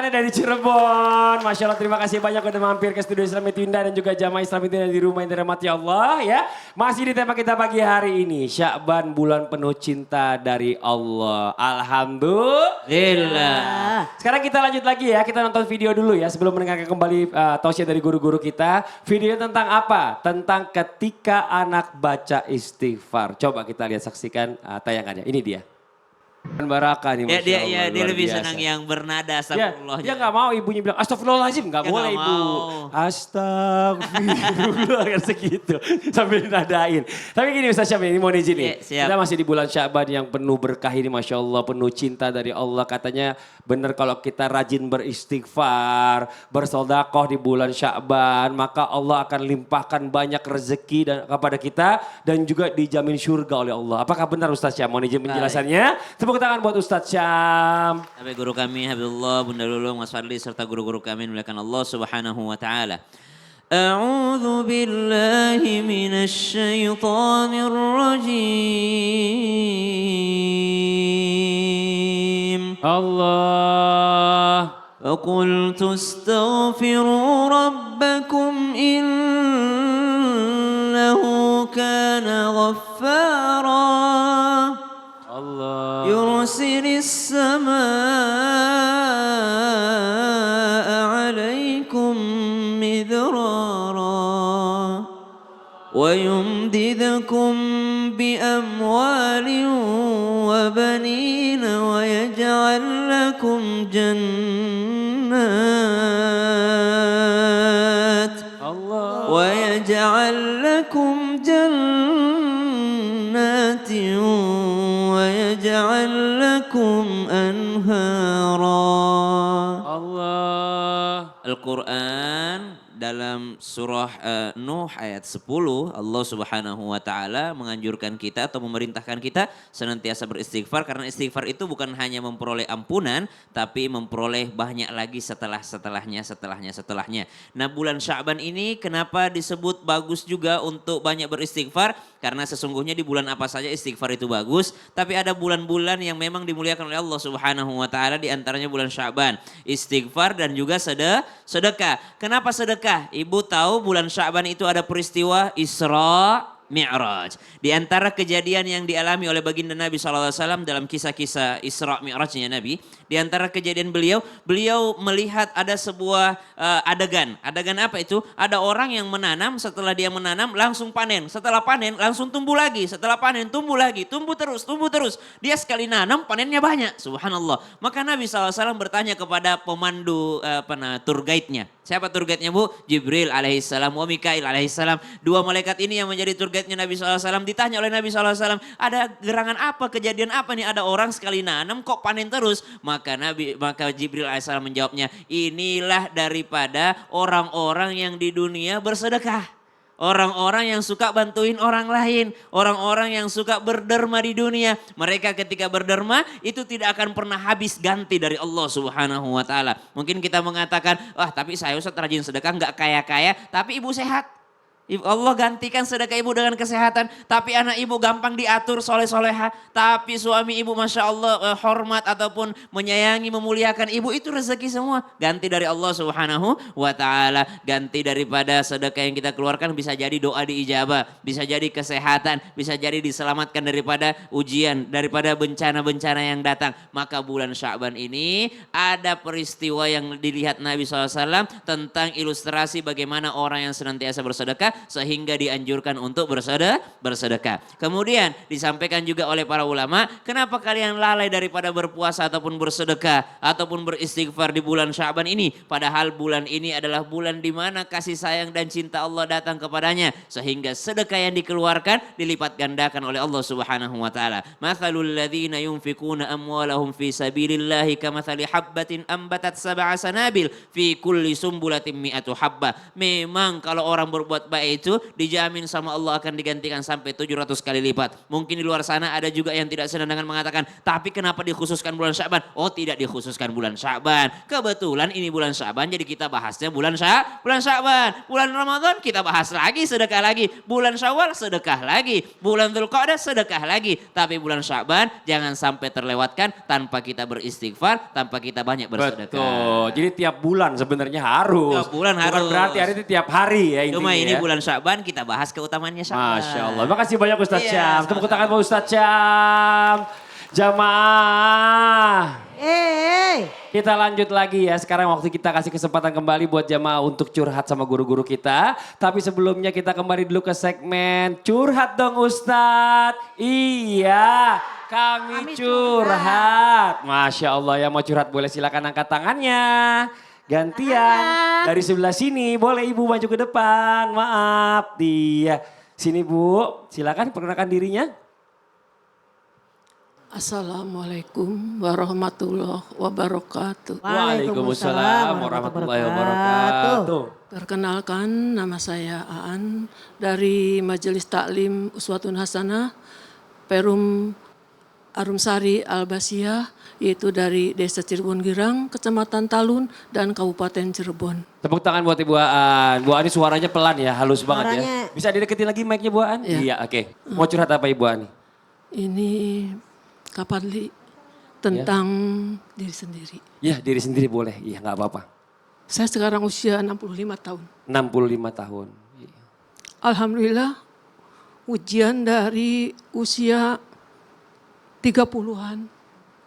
rekan-rekannya dari Cirebon. Masya Allah, terima kasih banyak udah mampir ke studio Islam Itu Indah dan juga jamaah Islam Itu Indah di rumah yang dirahmati Allah ya. Masih di tema kita pagi hari ini, Sya'ban bulan penuh cinta dari Allah. Alhamdulillah. Sekarang kita lanjut lagi ya, kita nonton video dulu ya sebelum mendengarkan kembali tausiah dari guru-guru kita. Video tentang apa? Tentang ketika anak baca istighfar. Coba kita lihat saksikan tayangannya. Ini dia. Barakah nih, Masya Allah, dia lebih biasa. senang yang bernada Dia astagfirullahnya. gak mau ibunya bilang astagfirullahaladzim. Gak boleh ibu. Mau. Astagfirullah kan segitu. Sambil nadain. Tapi gini Ustaz Syam ini mau izin nih. Kita masih di bulan Sya'ban yang penuh berkah ini Masya Allah. Penuh cinta dari Allah. Katanya benar kalau kita rajin beristighfar. Bersodakoh di bulan Sya'ban. Maka Allah akan limpahkan banyak rezeki dan kepada kita. Dan juga dijamin surga oleh Allah. Apakah benar Ustaz Syam? Mau izin penjelasannya? Tepuk tangan buat Ustadz Syam. Sampai guru kami Habibullah, Bunda Lulung, Mas Fadli serta guru-guru kami dimuliakan Allah Subhanahu wa taala. A'udzu billahi minasy syaithanir rajim. Allah. فَقُلْتُ اسْتَغْفِرُوا رَبَّكُمْ إِنَّهُ كَانَ غَفَّارًا يرسل السماء عليكم مدرارا ويمددكم بأموال وبنين ويجعل لكم جنات ويجعل لكم جنات ويجعل لكم أنهارا Allah. Al-Quran dalam surah Nuh ayat 10 Allah Subhanahu wa taala menganjurkan kita atau memerintahkan kita senantiasa beristighfar karena istighfar itu bukan hanya memperoleh ampunan tapi memperoleh banyak lagi setelahnya. Nah, bulan Sya'ban ini kenapa disebut bagus juga untuk banyak beristighfar? Karena sesungguhnya di bulan apa saja istighfar itu bagus, tapi ada bulan-bulan yang memang dimuliakan oleh Allah Subhanahu wa taala di antaranya bulan Sya'ban. Istighfar dan juga sedekah. Kenapa sedekah? Ibu tahu bulan Sya'ban itu ada peristiwa Isra Mi'raj. Di antara kejadian yang dialami oleh baginda Nabi SAW dalam kisah-kisah Isra Mi'rajnya Nabi. Di antara kejadian beliau melihat ada sebuah adegan. Adegan apa itu? Ada orang yang menanam, setelah dia menanam langsung panen. Setelah panen langsung tumbuh lagi. Setelah panen tumbuh lagi. Tumbuh terus. Dia sekali nanam panennya banyak. Subhanallah. Maka Nabi SAW bertanya kepada pemandu tour guide-nya. Siapa tour guide-nya Bu? Jibril alaihissalam wa Mikail alaihissalam. Dua malaikat ini yang menjadi tour guide-nya Nabi SAW. Ditanya oleh Nabi SAW, ada gerangan apa, kejadian apa nih? Ada orang sekali nanam kok panen terus? Maka Jibril alaihissalam menjawabnya, inilah daripada orang-orang yang di dunia bersedekah. Orang-orang yang suka bantuin orang lain. Orang-orang yang suka berderma di dunia. Mereka ketika berderma itu tidak akan pernah habis ganti dari Allah Subhanahu wa taala. Mungkin kita mengatakan, wah tapi saya Ustaz rajin sedekah gak kaya-kaya tapi ibu sehat. Allah gantikan sedekah ibu dengan kesehatan. Tapi anak ibu gampang diatur soleh-soleha. Tapi suami ibu Masya Allah hormat ataupun menyayangi, memuliakan ibu. Itu rezeki semua. Ganti dari Allah Subhanahu wa ta'ala. Ganti daripada sedekah yang kita keluarkan bisa jadi doa diijabah. Bisa jadi kesehatan. Bisa jadi diselamatkan daripada ujian. Daripada bencana-bencana yang datang. Maka bulan Sya'ban ini ada peristiwa yang dilihat Nabi SAW. Tentang ilustrasi bagaimana orang yang senantiasa bersedekah. Sehingga dianjurkan untuk bersedekah. Kemudian disampaikan juga oleh para ulama, kenapa kalian lalai daripada berpuasa ataupun bersedekah ataupun beristighfar di bulan Sya'ban ini? Padahal bulan ini adalah bulan di mana kasih sayang dan cinta Allah datang kepadanya, sehingga sedekah yang dikeluarkan dilipat gandakan oleh Allah Subhanahu wa taala. Mathalul ladzina yunfikuna amwalahum fi sabilillahi kamathali habbatin ambatat sab'a sanabil fi kulli sumbulatin mi'atu habbah. Memang kalau orang berbuat baik itu dijamin sama Allah akan digantikan sampai 700 kali lipat. Mungkin di luar sana ada juga yang tidak senang dengan mengatakan, tapi kenapa dikhususkan bulan Sya'ban? Oh, tidak dikhususkan bulan Sya'ban. Kebetulan ini bulan Sya'ban, jadi kita bahasnya bulan Sya'ban. Bulan Ramadan kita bahas lagi, sedekah lagi. Bulan Syawal sedekah lagi. Bulan Dzulqa'dah sedekah lagi. Tapi bulan Sya'ban jangan sampai terlewatkan tanpa kita beristighfar, tanpa kita banyak bersedekah. Betul. Jadi tiap bulan sebenarnya harus. Tiap bulan harus. Bukan berarti hari itu tiap hari ya intinya. Cuma ini ya. bulan Sya'ban kita bahas keutamaannya Sya'ban. Masya Allah. Makasih banyak Ustadz Iya, Syam. Tepuk tangan buat Ustadz Syam. Jamaah. Kita lanjut lagi ya. Sekarang waktu kita kasih kesempatan kembali buat jamaah untuk curhat sama guru-guru kita. Tapi sebelumnya kita kembali dulu ke segmen curhat dong Ustadz. Iya, kami curhat. Masya Allah, yang mau curhat boleh silakan angkat tangannya. Gantian dari sebelah sini, boleh ibu maju ke depan. Maaf, dia. Sini bu, silakan perkenalkan dirinya. Assalamualaikum warahmatullahi wabarakatuh. Waalaikumsalam warahmatullahi wabarakatuh. Perkenalkan, nama saya Aan dari Majelis Taklim Uswatun Hasanah Perum Arumsari Al-Basiyah, yaitu dari Desa Cirebon Girang, Kecamatan Talun, dan Kabupaten Cirebon. Tepuk tangan buat Ibu Aan. Bu Aan ini suaranya pelan ya, halus banget ya. Bisa dideketin lagi mic-nya Bu Aan? Iya, oke. Mau curhat apa Ibu Aan? Ini Kapadli tentang diri sendiri. Ya, diri sendiri boleh. Iya, nggak apa-apa. Saya sekarang usia 65 tahun. 65 tahun. Iya. Alhamdulillah ujian dari usia 30-an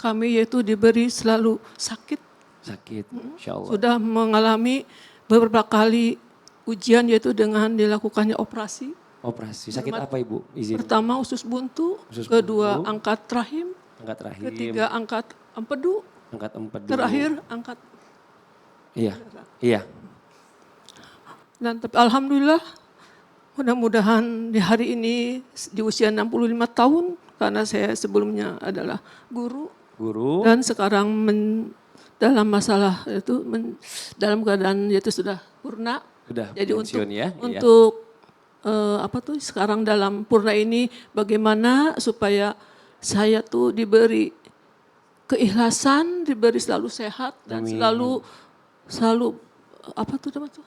kami yaitu diberi selalu sakit. Sakit, insya Allah. Sudah mengalami beberapa kali ujian yaitu dengan dilakukannya operasi. Operasi, sakit apa Ibu? Izin. Pertama usus buntu, Usus kedua buntu. angkat rahim, Angkat rahim. ketiga angkat empedu, Angkat empedu. terakhir angkat. Iya, iya. Dan tapi alhamdulillah mudah-mudahan di hari ini di usia 65 tahun karena saya sebelumnya adalah guru Guru. dan sekarang dalam masalah itu dalam keadaan yaitu sudah purna. Udah Jadi pensiun ya. Iya. untuk sekarang dalam purna ini bagaimana supaya saya tuh diberi keikhlasan, diberi selalu sehat dan Amin. selalu apa tuh namanya tuh?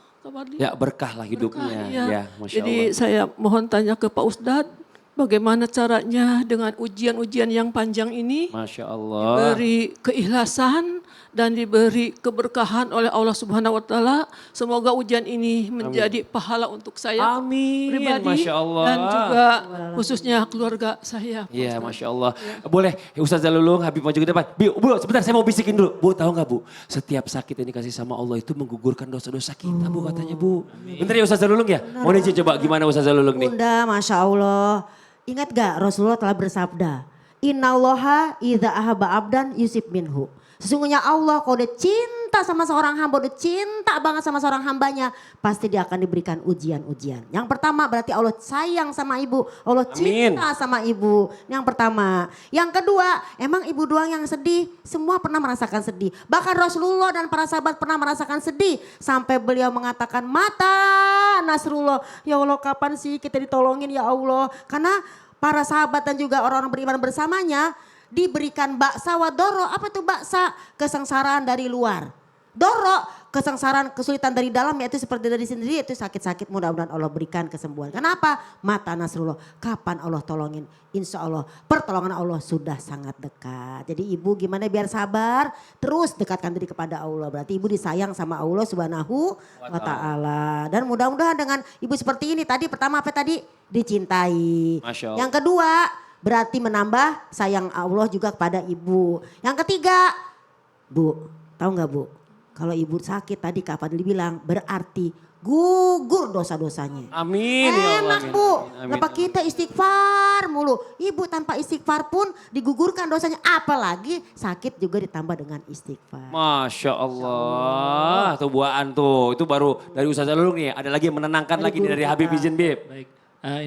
Ya berkah lah hidupnya. Iya. Ya, Masya Jadi Allah. saya mohon tanya ke Pak Ustadz, bagaimana caranya dengan ujian-ujian yang panjang ini Masya Allah. diberi keikhlasan dan diberi keberkahan oleh Allah Subhanahu wa taala. Semoga ujian ini menjadi pahala untuk saya Amin. pribadi Masya Allah. dan juga khususnya keluarga saya. Iya, Masya Allah. Boleh, Ustaz Zalulung, Habib maju ke depan. Bu, sebentar saya mau bisikin dulu. Bu, tahu nggak Bu? Setiap sakit yang dikasih sama Allah itu menggugurkan dosa-dosa kita, Bu, katanya Bu. Bener ya Ustaz Zalulung ya? Mau izin coba gimana Ustaz Zalulung nih? Bunda, Masya Allah. Ingat gak Rasulullah telah bersabda, Innallaha idza ahaba abdan yusib minhu. Sesungguhnya Allah kalau udah cinta sama seorang hamba, udah cinta banget sama seorang hambanya, pasti dia akan diberikan ujian-ujian. Yang pertama berarti Allah sayang sama ibu, Allah cinta sama ibu. Yang pertama. Yang kedua, emang ibu doang yang sedih? Semua pernah merasakan sedih. Bahkan Rasulullah dan para sahabat pernah merasakan sedih. Sampai beliau mengatakan, mata Nasrullah, ya Allah kapan sih kita ditolongin ya Allah. Karena para sahabat dan juga orang-orang beriman bersamanya diberikan baksa wa doro. Apa itu baksa? Kesengsaraan dari luar. Doro, kesengsaraan, kesulitan dari dalam, yaitu seperti dari sendiri, itu sakit-sakit, mudah-mudahan Allah berikan kesembuhan. Kenapa? Mata Nasrullah, kapan Allah tolongin? Insya Allah pertolongan Allah sudah sangat dekat. Jadi ibu gimana biar sabar, terus dekatkan diri kepada Allah. Berarti ibu disayang sama Allah Subhanahu wa ta'ala. Dan mudah-mudahan dengan ibu seperti ini, tadi pertama apa tadi? Dicintai. Masya Allah. Yang kedua, berarti menambah sayang Allah juga kepada ibu. Yang ketiga, Bu, tahu nggak Bu? Kalau ibu sakit tadi Kak Fadli bilang berarti gugur dosa-dosanya. Amin. Ya Allah, Enak amin. Bu, Amin, amin, kenapa kita istighfar mulu. Ibu tanpa istighfar pun digugurkan dosanya. Apalagi sakit juga ditambah dengan istighfar. Masya Allah. Tuh buaan tuh. Itu baru dari Ustaz Zalulung nih. Ada lagi yang menenangkan lagi nih dari Habib izin Bib. Baik,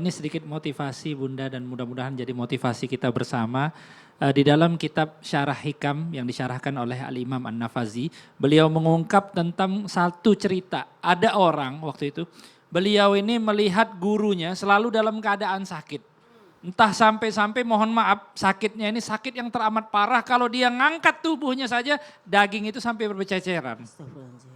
ini sedikit motivasi Bunda dan mudah-mudahan jadi motivasi kita bersama. Di dalam kitab Syarah Hikam yang disyarahkan oleh Al-Imam An-Nafazi, beliau mengungkap tentang satu cerita. Ada orang waktu itu beliau ini melihat gurunya selalu dalam keadaan sakit. Entah sampai-sampai mohon maaf sakitnya ini sakit yang teramat parah. Kalau dia ngangkat tubuhnya saja daging itu sampai berceceran.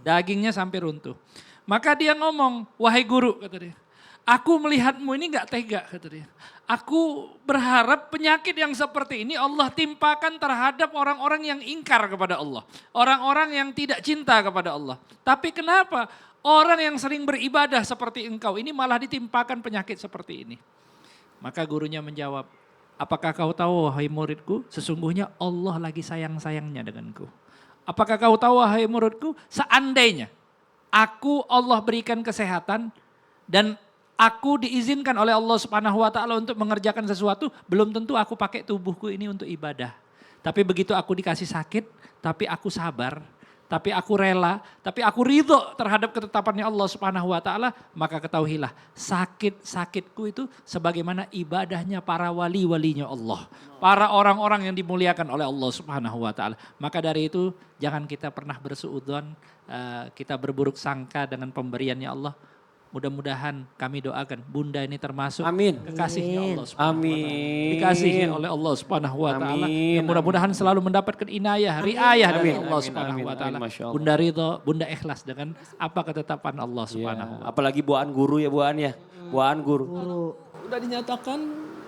Dagingnya sampai runtuh. Maka dia ngomong, wahai guru kata dia. Aku melihatmu ini gak tega kata dia. Aku berharap penyakit yang seperti ini Allah timpakan terhadap orang-orang yang ingkar kepada Allah. Orang-orang yang tidak cinta kepada Allah. Tapi kenapa orang yang sering beribadah seperti engkau ini malah ditimpakan penyakit seperti ini. Maka gurunya menjawab, apakah kau tahu wahai muridku, sesungguhnya Allah lagi sayang-sayangnya denganku. Apakah kau tahu wahai muridku, seandainya aku Allah berikan kesehatan dan aku diizinkan oleh Allah Subhanahu wa taala untuk mengerjakan sesuatu, belum tentu aku pakai tubuhku ini untuk ibadah. Tapi begitu aku dikasih sakit, tapi aku sabar, tapi aku rela, tapi aku ridho terhadap ketetapannya Allah Subhanahu wa taala, maka ketahuilah sakit-sakitku itu sebagaimana ibadahnya para wali-walinya Allah. Para orang-orang yang dimuliakan oleh Allah Subhanahu wa taala. Maka dari itu jangan kita pernah bersuudzon, kita berburuk sangka dengan pemberiannya Allah. Mudah-mudahan kami doakan Bunda ini termasuk kekasihnya Allah Subhanahu wa taala. Dikasihi oleh Allah Subhanahu wa taala. Yang mudah-mudahan selalu mendapatkan inayah, riayah dari Allah Subhanahu wa taala. Bunda ridho, Bunda ikhlas dengan apa ketetapan Allah Subhanahu wa taala. Apalagi buaan guru ya buaan ya. Buaan guru. Sudah dinyatakan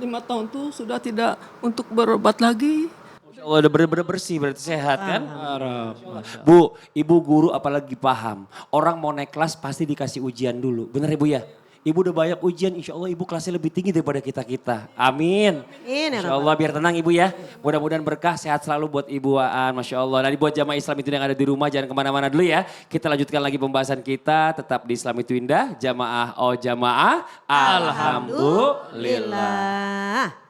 5 tahun tuh sudah tidak untuk berobat lagi. Allah udah bener-bener bersih berarti sehat kan? Bu, ibu guru apalagi paham. Orang mau naik kelas pasti dikasih ujian dulu. Bener ibu ya? Ibu udah banyak ujian, insya Allah ibu kelasnya lebih tinggi daripada kita-kita. Amin. Insya Allah biar tenang ibu ya. Mudah-mudahan berkah, sehat selalu buat ibu Aan, Masya Allah. Dan buat jamaah Islam itu yang ada di rumah jangan kemana-mana dulu ya. Kita lanjutkan lagi pembahasan kita tetap di Islam itu Indah. Jamaah, oh jamaah, alhamdulillah.